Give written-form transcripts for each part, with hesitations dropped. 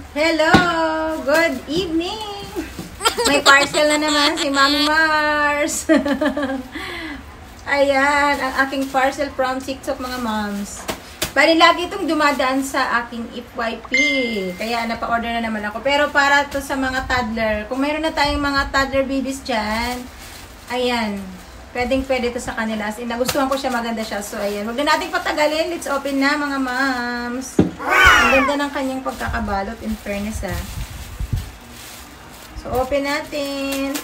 Hello! Good evening! May parcel na naman si Mami Mars. Ayan, ang aking parcel from TikTok mga moms. Bali, lagi itong dumadaan sa aking FYP. Kaya napa-order na naman ako. Pero para to sa mga toddler. Kung mayroon na tayong mga toddler babies dyan, ayan. Pwedeng-pwede to sa kanila. As in, nagustuhan ko siya, maganda siya. So, ayan. Huwag na natin patagalin. Let's open na, mga moms. Ang ganda ng kanyang pagkakabalot, in fairness, ha. So, open natin.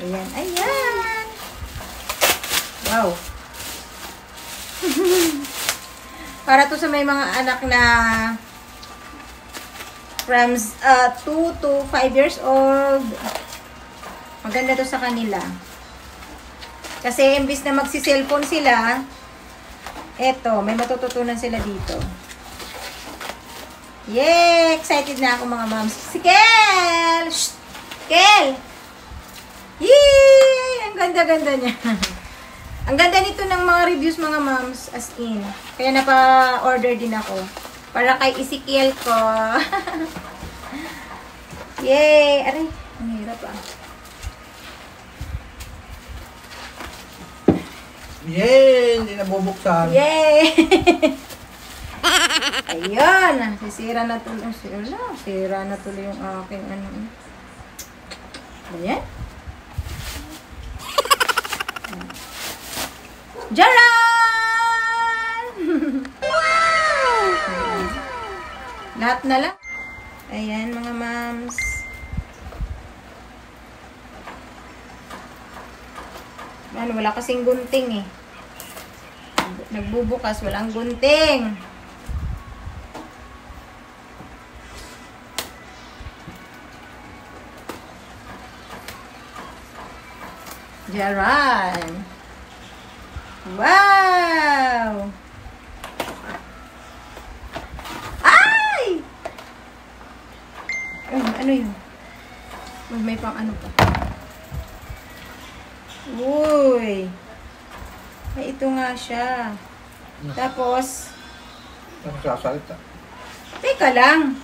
Ayan, ayan. Wow. Para to sa may mga anak na from 2 to 5 years old. Maganda to sa kanila. Kasi imbis na magsi-cellphone sila, eto, may matututunan sila dito. Yay! Excited na ako mga moms. Si Kel! Shh! Kel! Yay! Ang ganda-ganda niya. Ang ganda nito ng mga reviews mga moms, as in. Kaya napa-order din ako. Para kay Ezekiel ko. Yay! Aray, ang hirap ah. Yay! Hindi nabubuksan. Yay! Ayun! Sisira na tuloy. Sira na tuloy yung aking ano. Ayan. Jaran! Wow! Lahat na lang. Ayan mga moms. Ano, wala kasing gunting eh. Nagbubukas, walang gunting. Jaran. Wow! Ay! Ano yun? May pang ano pa. Uy! Ay, ito nga siya. Tapos, Nagsasalita. teka lang.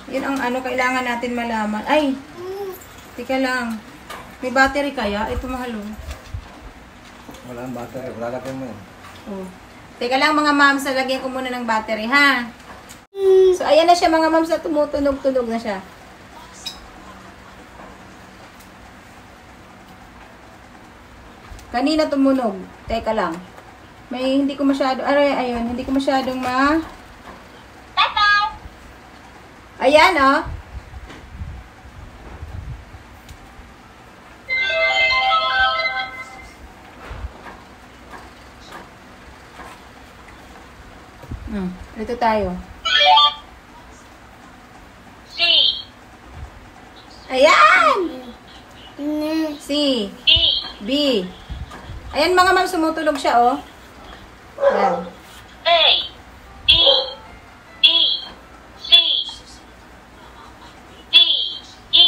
Yun ang ano kailangan natin malaman. Ay! Teka lang. May battery kaya? Ito mahal oh. Wala ang battery. Wala lagyan mo yun. Oh. Teka lang mga moms, lagyan ko muna ng battery ha. So, ayan na siya mga moms, na tumutunog-tunog na siya. Kanina tumunog. Teka lang. May hindi ko masyado, ayun, hindi ko masyadong Ayan oh. Dito tayo. C. Ayan! C. E. B. Ayan mga ma'am, sumutulog siya, oh. Ayan. A. E. E. C. D. E.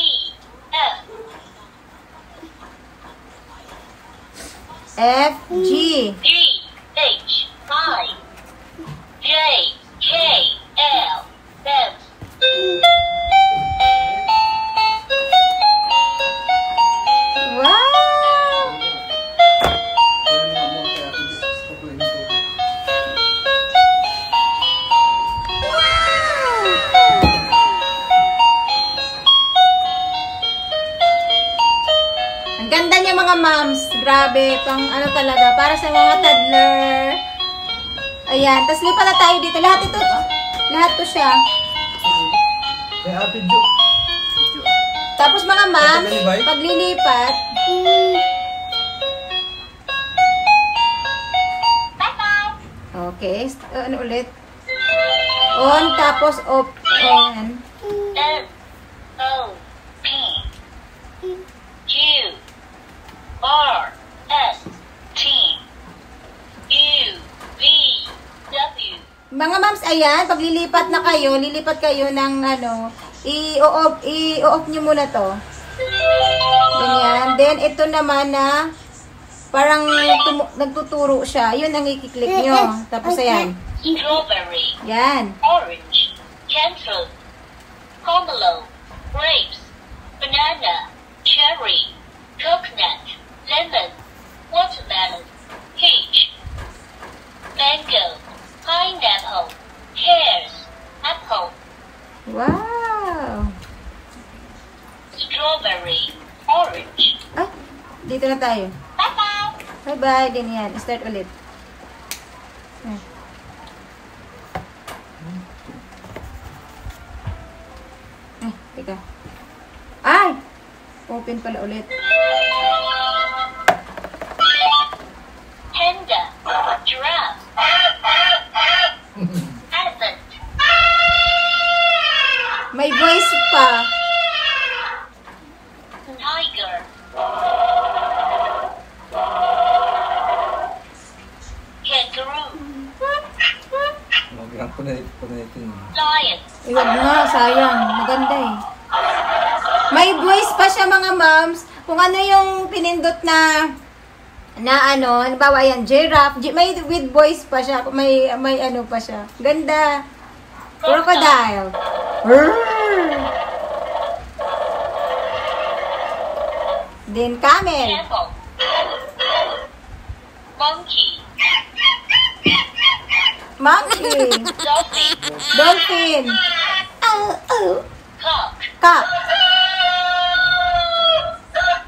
F. F, G. G. H. I. J. K. L. M. Wow! Ang ganda niya mga moms. Grabe. Pang ano talaga. Para sa mga toddler. Ayan. Tapos lipat na tayo dito. Lahat ito. Lahat to siya. Kaya Ate Jo. Tapos mga moms, paglilipat. Okay. Ano ulit? On. Tapos off. Ayan. N. O. P. Q. R. S. T. U. V. W. Mga moms, ayan, pag lilipat na kayo, lilipat kayo ng ano, i-off nyo muna to. Ganyan. Then, ito naman na parang nagtuturo siya. Yun ang i-click nyo. Tapos, ayan. Strawberry. Yan. Orange. Cancel. pomelo, grapes, banana, cherry, coconut, lemon, watermelon, peach, mango, pineapple, pears, apple, Wow! strawberry, orange. Ay, dito na tayo. Bye-bye! Bye-bye din yan. Start ulit. Ay. Ay, teka. Ay! Open pala ulit. Panda, giraffe, elephant, May voice pa. tiger, kangaroo, Magandang punitin. lion, Iwag nga, sayang. Maganda eh. May voice pa siya mga moms. Kung ano yung pinindot na ano, halimbawa yan, giraffe, may with voice pa siya, may ano pa siya. Ganda. Crocodile. Then camel. camel, monkey, Monkey. dolphin, Dolphin. cock, Cock.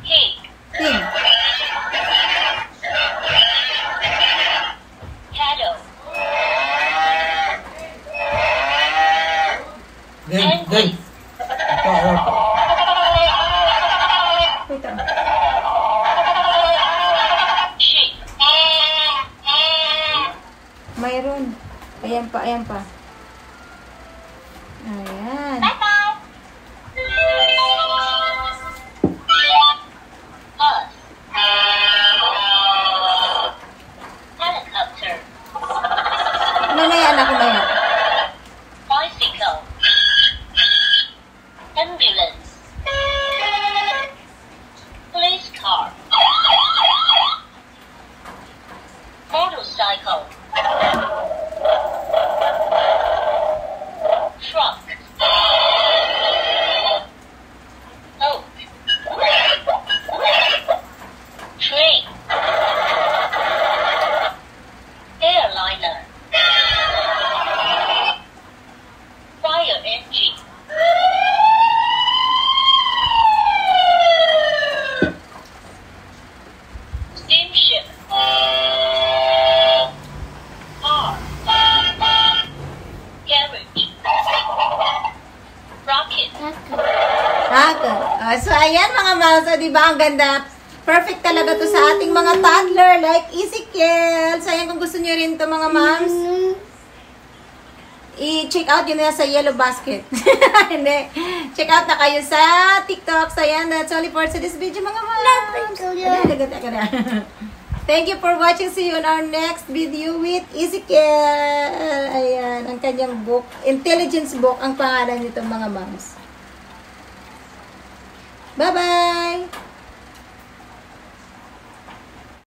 pig, Pig. cattle, Den. Ito. Wait lang. sheep, Mayroon. Ayan pa, ayan pa. Ayan. bus, helicopter, Mamaya anak ko maya. bicycle, ambulance, police car, motorcycle, truck, boat, train, airliner, fire engine, steamship, car, carriage, rocket, So, ayan mga mouse. O, diba? Ang ganda. Perfect talaga to sa ating mga toddler like Ezekiel. So, ayan kung gusto nyo rin to mga moms. I-check out yun na sa yellow basket. Hindi. Check out na kayo sa TikTok. So, ayan. That's only for today's video mga moms. Thank you for watching. See you on our next video with Ezekiel. Ayan. Ang kanyang book. Intelligence book ang pangalan nito mga moms. Bye-bye!